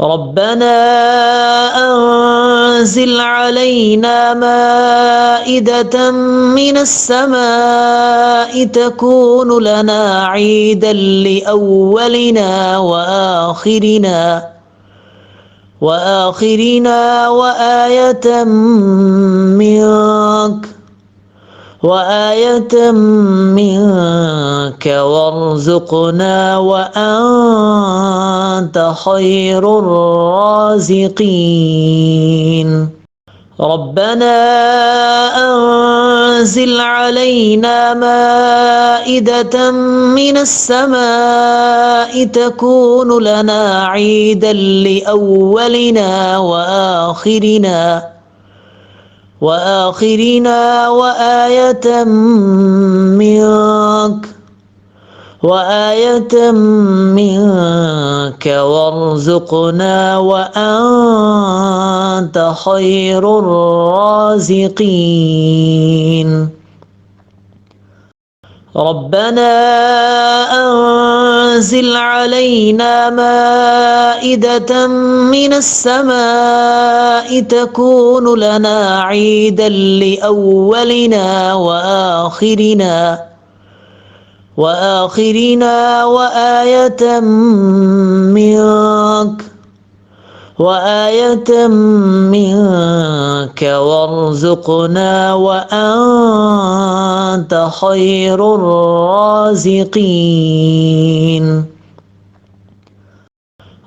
ربنا أنزل علينا مائدة من السماء تكون لنا عيدا لأولنا وآخرنا وآية منك وارزقنا وأنت خير الرازقين ربنا أنزل علينا مائدة من السماء تكون لنا عيدا لأولنا وآخرنا وآية منك وارزقنا وأنت خير الرازقين ربنا أنزل علينا مائدة من السماء تكون لنا عيدا لأولنا وآخرنا وآية منك وارزقنا وأنت خير الرازقين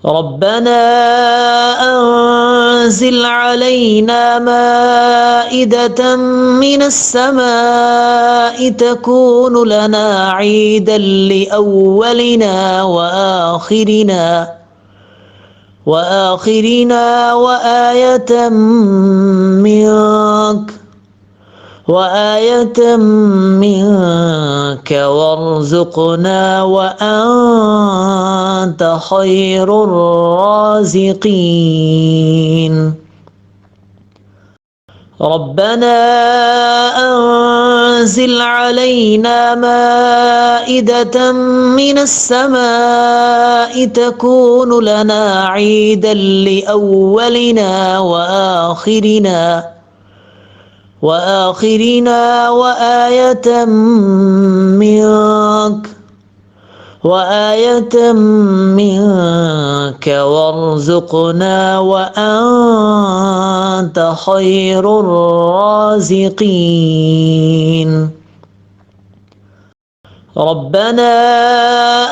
ربنا أنزل علينا مائدة من السماء تكون لنا عيدا لأولنا وآخرنا وآية منك وارزقنا وأنت خير الرازقين ربنا أنزل علينا مائدة من السماء تكون لنا عيدا لأولنا وآخرنا وآية منك وارزقنا وأنت خير الرازقين ربنا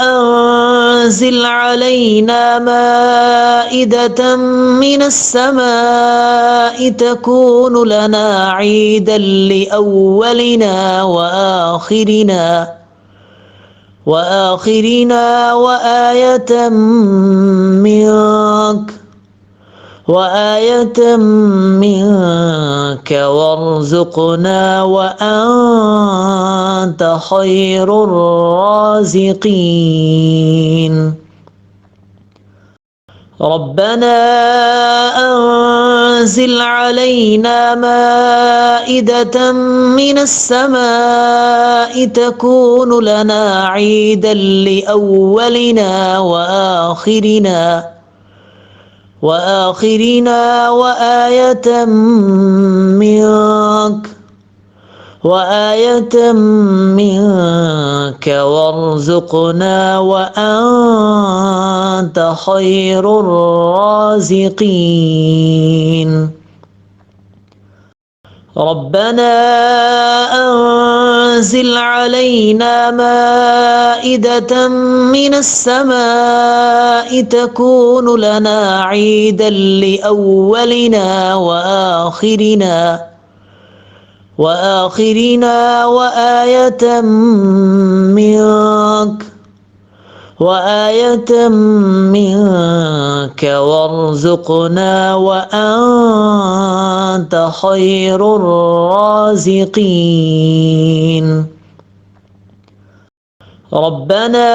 أنزل علينا مائدة من السماء تكون لنا عيدا لأولنا وآخرنا وآية منك وارزقنا وأنت خير الرازقين ربنا أنزل علينا مائدة من السماء تكون لنا عيدا لأولنا وآخرنا وآية منك وارزقنا وأنت خير الرازقين ربنا أنزل علينا مائدة من السماء تكون لنا عيدا لأولنا وآخرنا وآية منك وارزقنا وأنت خير الرازقين ربنا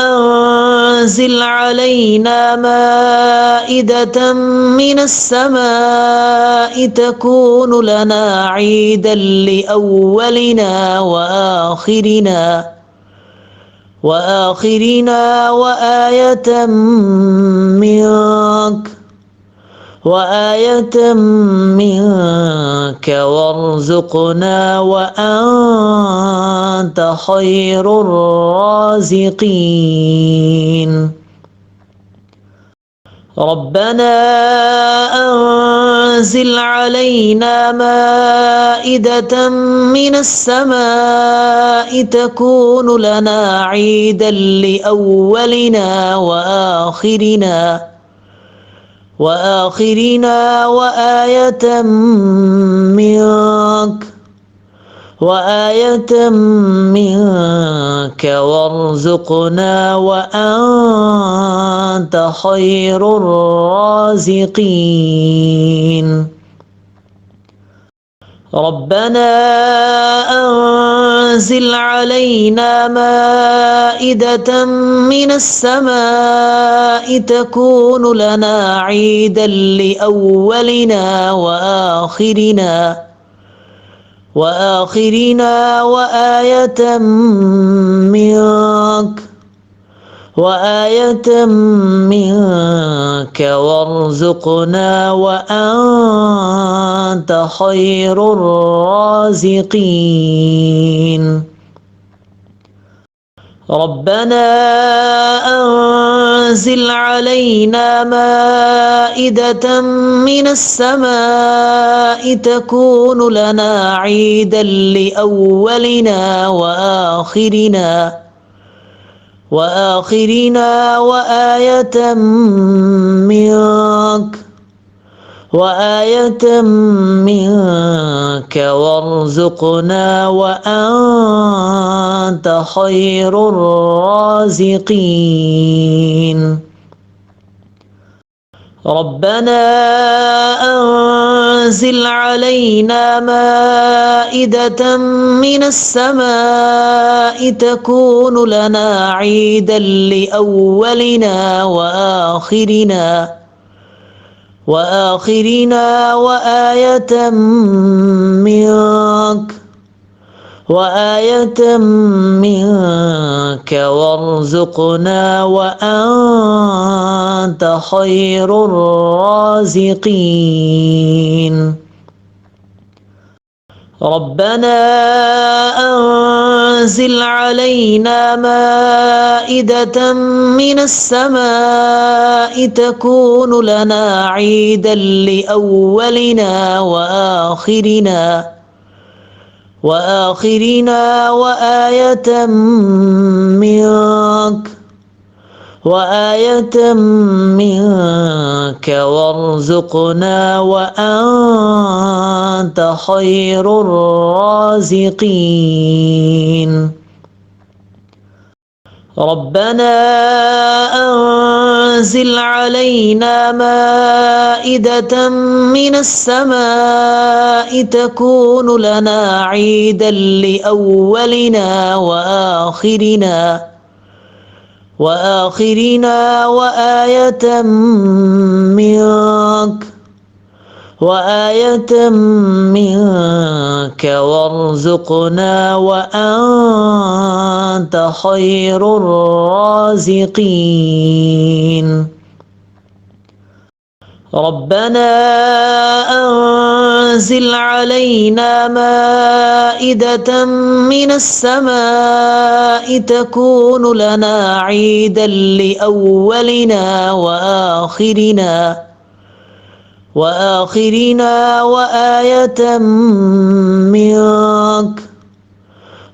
أنزل علينا مائدة من السماء تكون لنا عيدا لأولنا وآخرنا وآية منك وآية منك وارزقنا وأنت خير الرازقين ربنا أنزل علينا مائدة من السماء تكون لنا عيدا لأولنا وآخرنا وآية منك وارزقنا وأنت خير الرازقين ربنا أنزل علينا مائدة من السماء تكون لنا عيدا لأولنا وآخرنا وآية منك وارزقنا وأنت خير الرازقين ربنا أنزل علينا مائدة من السماء تكون لنا عيدا لأولنا وآخرنا وآية منك وارزقنا وأنت خير الرازقين ربنا أنزل علينا مائدة من السماء تكون لنا عيدا لأولنا وآخرنا وآية منك وارزقنا وأنت خير الرازقين ربنا أنزل علينا مائدة من السماء تكون لنا عيدا لأولنا وآخرنا وآية منك وارزقنا وأنت خير الرازقين ربنا أنزل علينا مائدة من السماء تكون لنا عيدا لأولنا وآخرنا وآية منك وارزقنا وأنت خير الرازقين ربنا أنزل علينا مائدة من السماء تكون لنا عيدا لأولنا وآخرنا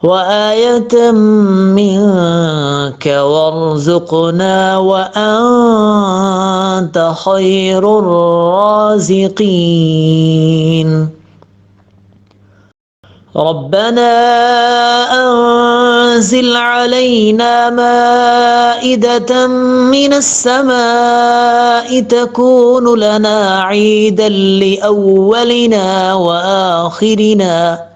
وآية منك وارزقنا وأنت خير الرازقين ربنا أنزل علينا مائدة من السماء تكون لنا عيدا لأولنا وآخرنا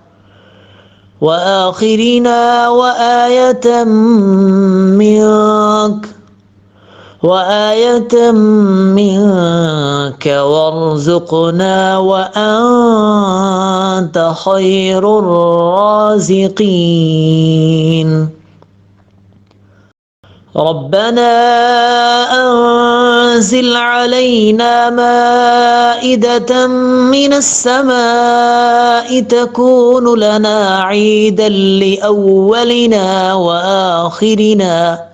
وآية منك وارزقنا وأنت خير الرازقين ربنا أنزل علينا مائدة من السماء تكون لنا عيدا لأولنا وآخرنا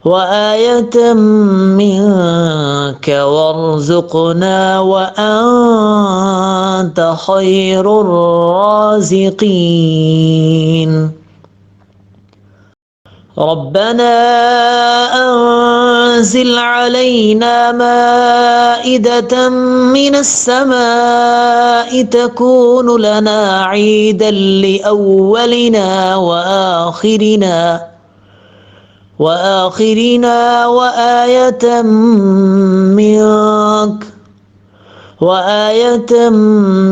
وآية منك وارزقنا وأنت خير الرازقين ربنا أنزل علينا مائدة من السماء تكون لنا عيدا لأولنا وآخرنا وآية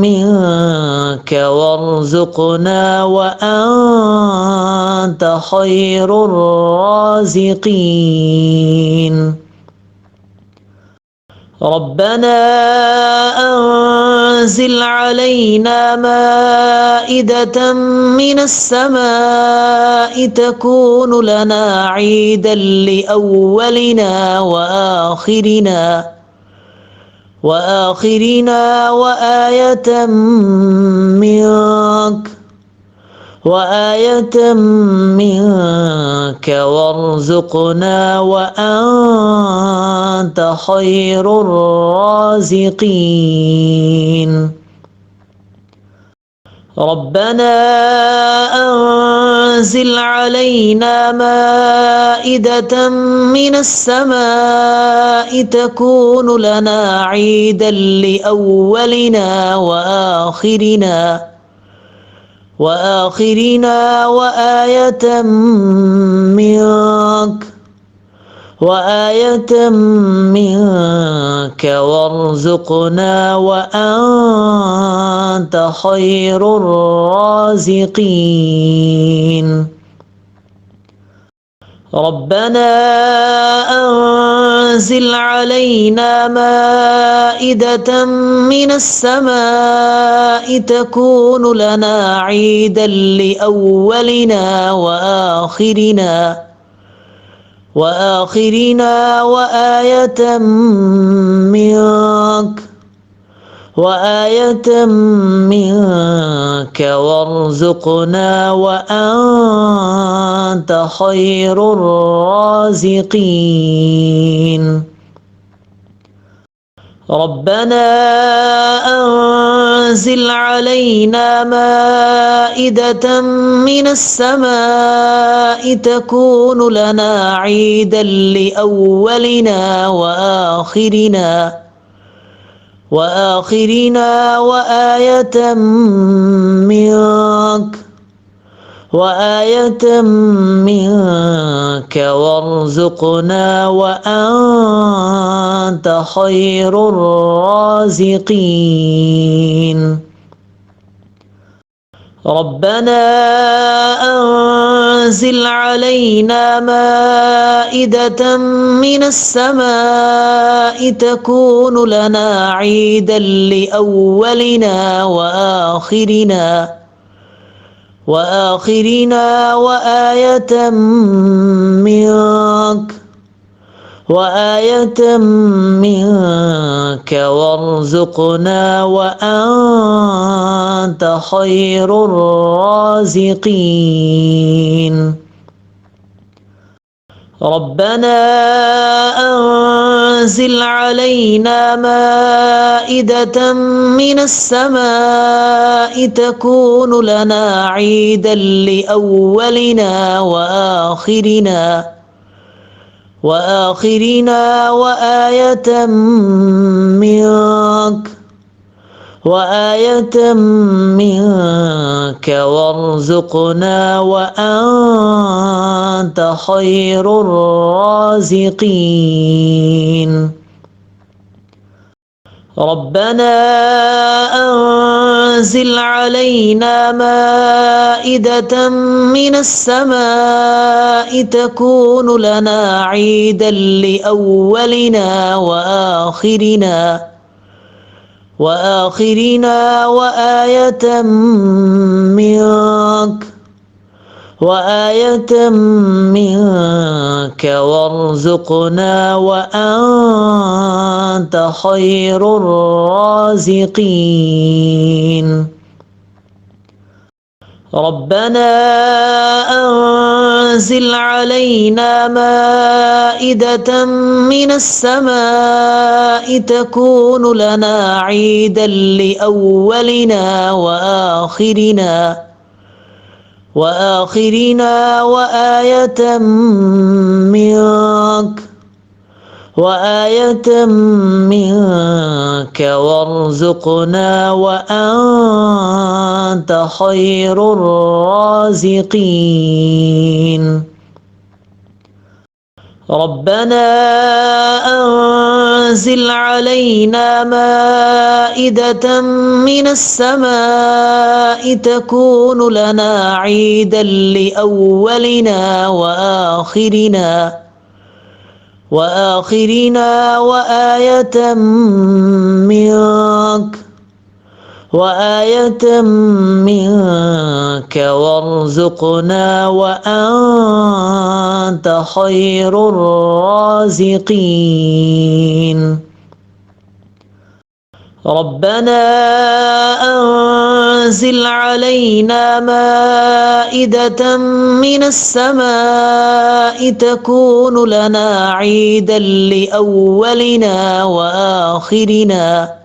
منك وارزقنا وأنت خير الرازقين ربنا أنزل علينا مائدة من السماء تكون لنا عيدا لأولنا وآخرنا وآية منك وارزقنا وأنت خير الرازقين ربنا أنزل علينا مائدة من السماء تكون لنا عيدا لأولنا وآخرنا وآية منك وارزقنا وأنت خير الرازقين ربنا أنزل علينا مائدة من السماء تكون لنا عيدا لأولنا وآخرنا وآية منك وارزقنا وأنت خير الرازقين ربنا أنزل علينا مائدة من السماء تكون لنا عيدا لأولنا وآخرنا وآية منك وارزقنا وأنت خير الرازقين ربنا أنزل علينا مائدة من السماء تكون لنا عيدا لأولنا وآخرنا وآية منك وارزقنا وأنت خير الرازقين ربنا أنزل علينا مائدة من السماء تكون لنا عيدا لأولنا وآخرنا وآية منك وارزقنا وأنت خير الرازقين ربنا أنزل علينا مائدة من السماء تكون لنا عيدا لأولنا وآخرنا وآية منك وارزقنا وأنت خير الرازقين. ربنا أنزل علينا مائدة من السماء تكون لنا عيدا لأولنا وآخرنا وآية منك وارزقنا وأنت خير الرازقين. ربنا أنزل علينا مائدة من السماء تكون لنا عيدا لأولنا وآخرنا وآية منك وارزقنا وأنت خير الرازقين. ربنا أنزل علينا مائدة من السماء تكون لنا عيدا لأولنا وآخرنا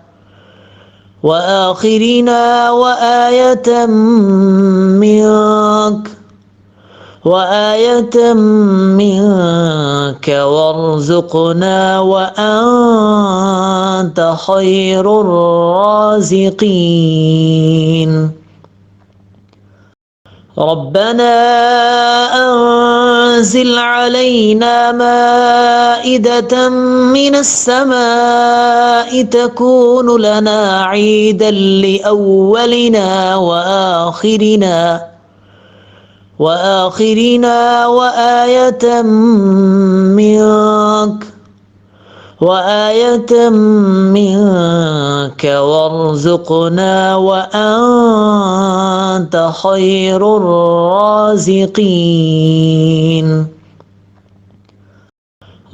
وآية منك وارزقنا وأنت خير الرازقين. ربنا أنزل علينا مائدة من السماء تكون لنا عيدا لأولنا وآخرنا وآية منك وارزقنا وأنت خير الرازقين.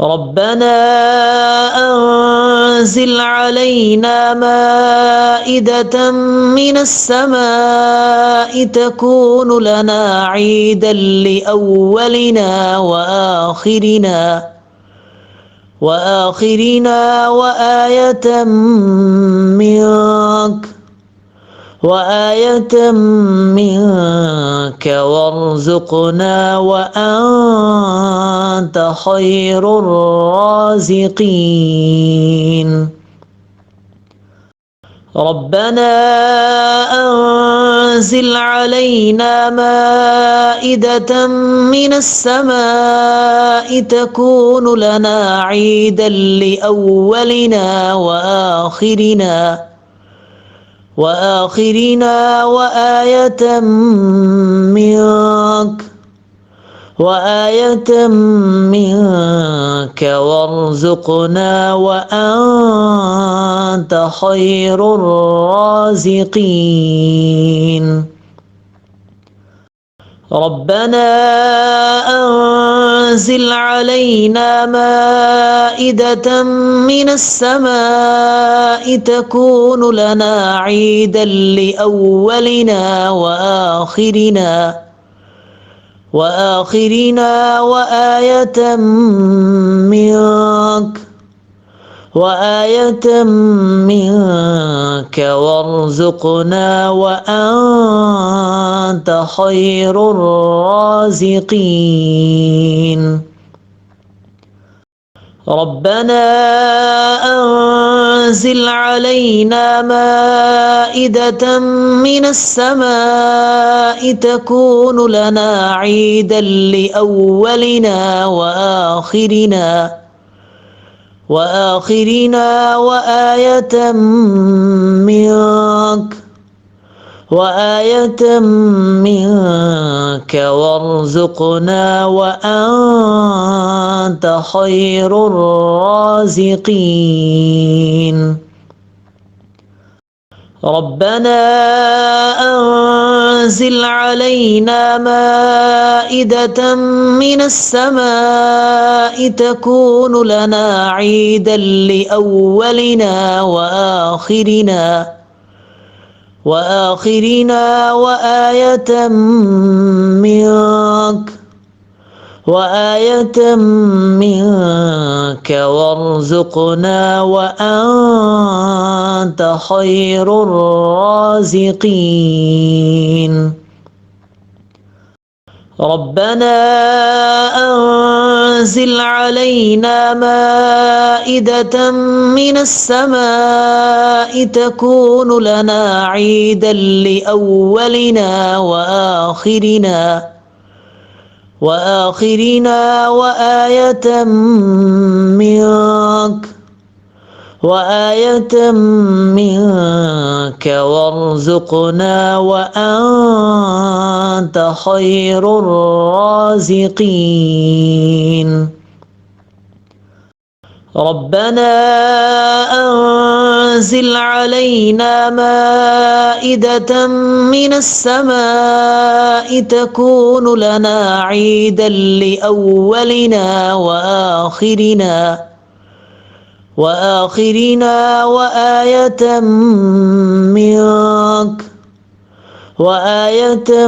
ربنا أنزل علينا مائدة من السماء تكون لنا عيدا لأولنا وآخرنا وآية منك وارزقنا وأنت خير الرازقين. ربنا أنزل علينا مائدة من السماء تكون لنا عيدا لأولنا وآخرنا وآية منك وارزقنا وأنت خير الرازقين. ربنا أنزل علينا مائدة من السماء تكون لنا عيدا لأولنا وآخرنا وآية منك وارزقنا وأنت خير الرازقين. ربنا أنزل علينا مائدة من السماء تكون لنا عيدا لأولنا وآخرنا وآية منك وارزقنا وأنت خير الرازقين. ربنا أنزل علينا مائدة من السماء تكون لنا عيدا لأولنا وآخرنا وآية منك وارزقنا وأنت خير الرازقين ربنا أنزل علينا مائدة من السماء تكون لنا عيدا لأولنا وآخرنا وآية منك وارزقنا وأنت خير الرازقين ربنا أنزل علينا مائدة من السماء تكون لنا عيدا لأولنا وآخرنا وآية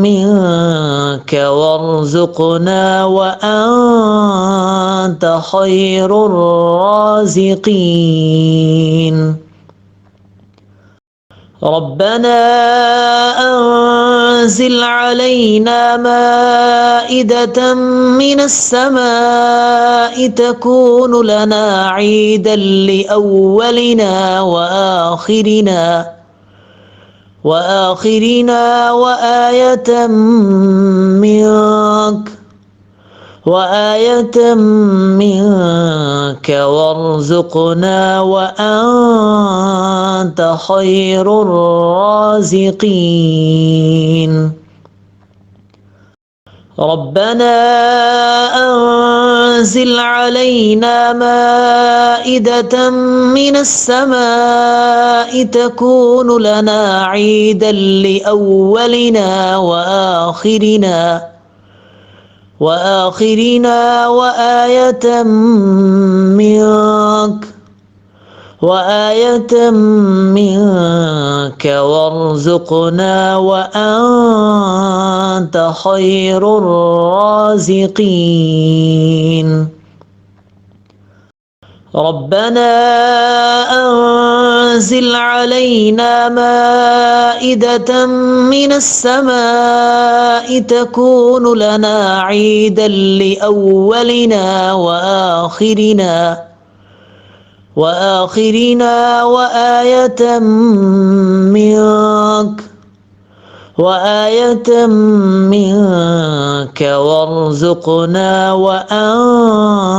منك وارزقنا وأنت خير الرازقين ربنا أنزل علينا مائدة من السماء تكون لنا عيدا لأولنا وآخرنا وآية منك وارزقنا وأنت خير الرازقين ربنا أنزل علينا مائدة من السماء تكون لنا عيدا لأولنا وآخرنا وآية منك وارزقنا وأنت خير الرازقين ربنا أنزل علينا مائدة من السماء تكون لنا عيدا لأولنا وآخرنا وآية منك وارزقنا وأنت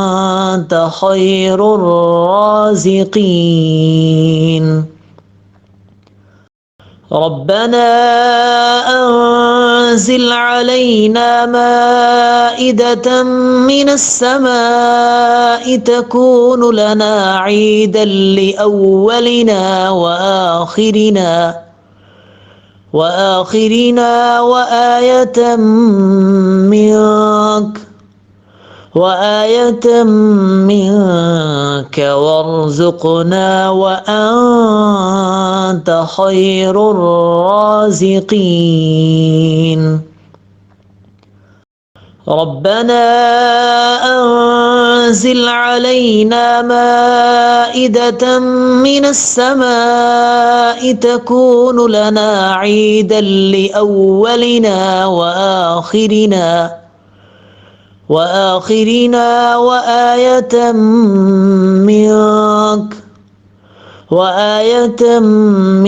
خير الرازقين ربنا أنزل علينا مائدة من السماء تكون لنا عيدا لأولنا وآخرنا وآية منك وارزقنا وأنت خير الرازقين ربنا أنزل علينا مائدة من السماء تكون لنا عيدا لأولنا وآخرنا وآية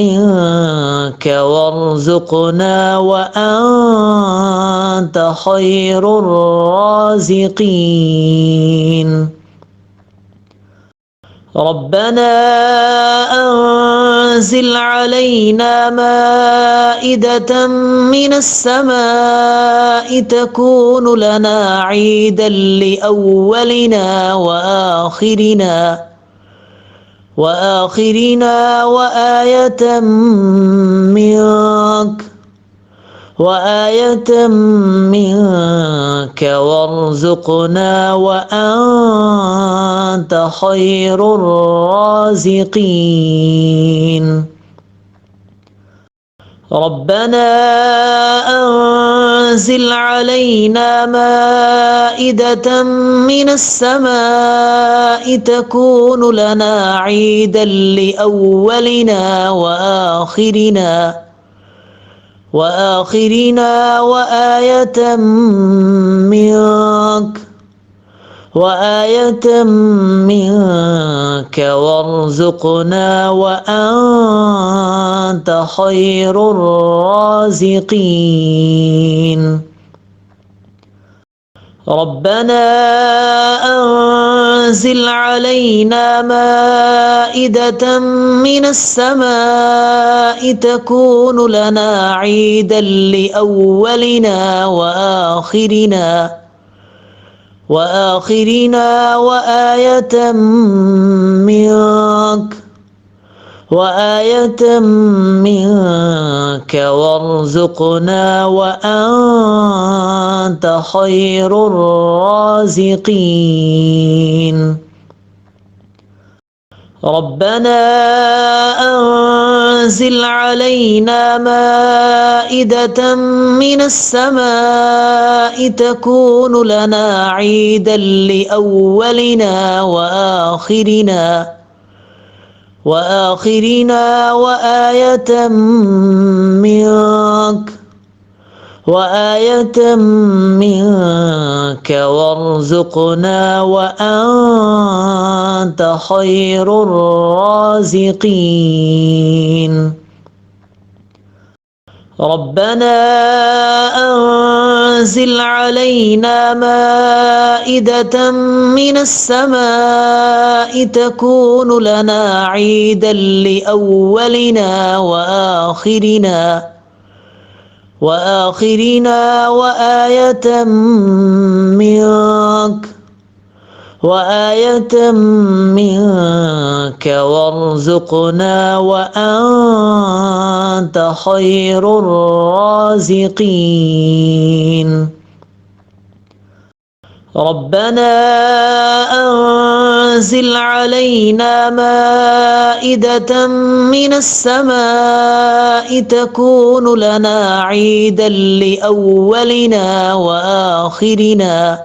منك وارزقنا وأنت خير الرازقين ربنا أنزل علينا مائدة من السماء تكون لنا عيدا لأولنا وآخرنا وآية منك وارزقنا وأنت خير الرازقين. ربنا أنزل علينا مائدة من السماء تكون لنا عيدا لأولنا وآخرنا وآية منك وارزقنا وأنت خير الرازقين. ربنا أنزل علينا مائدة من السماء تكون لنا عيدا لأولنا وآخرنا وآية منك وارزقنا وأنت خير الرازقين. ربنا أنزل علينا مائدة من السماء تكون لنا عيدا لأولنا وآخرنا وآية منك وارزقنا وأنت خير الرازقين. ربنا أنزل علينا مائدة من السماء تكون لنا عيدا لأولنا وآخرنا وآية منك وارزقنا وأنت خير الرازقين. ربنا أنزل علينا مائدة من السماء تكون لنا عيدا لأولنا وآخرنا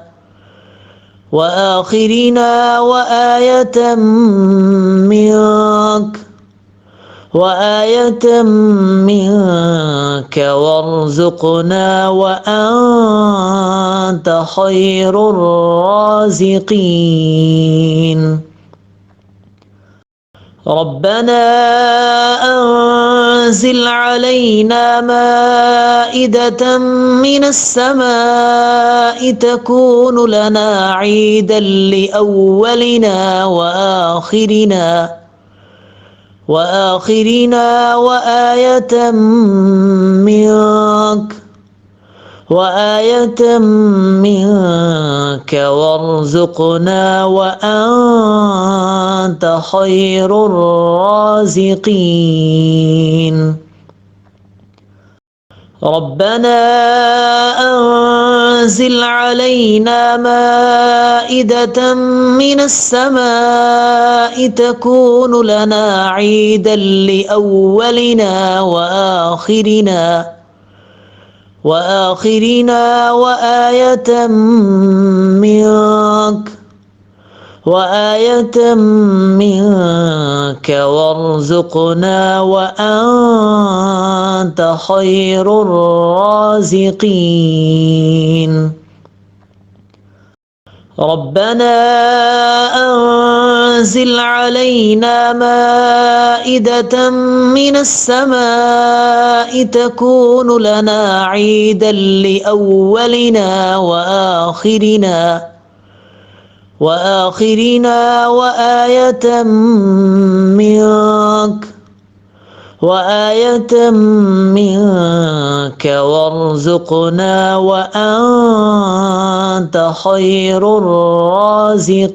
وآية منك وارزقنا وأنت خير الرازقين. ربنا أنزل علينا مائدة من السماء تكون لنا عيدا لأولنا وآخرنا وآية منك وارزقنا وأنت خير الرازقين. ربنا أنزل علينا مائدة من السماء تكون لنا عيدا لأولنا وآخرنا وآية منك وارزقنا وأنت خير الرازقين. ربنا أنزل علينا مائدة من السماء تكون لنا عيدا لأولنا وآخرنا وآية منك وارزقنا وأنت خير الرازقين.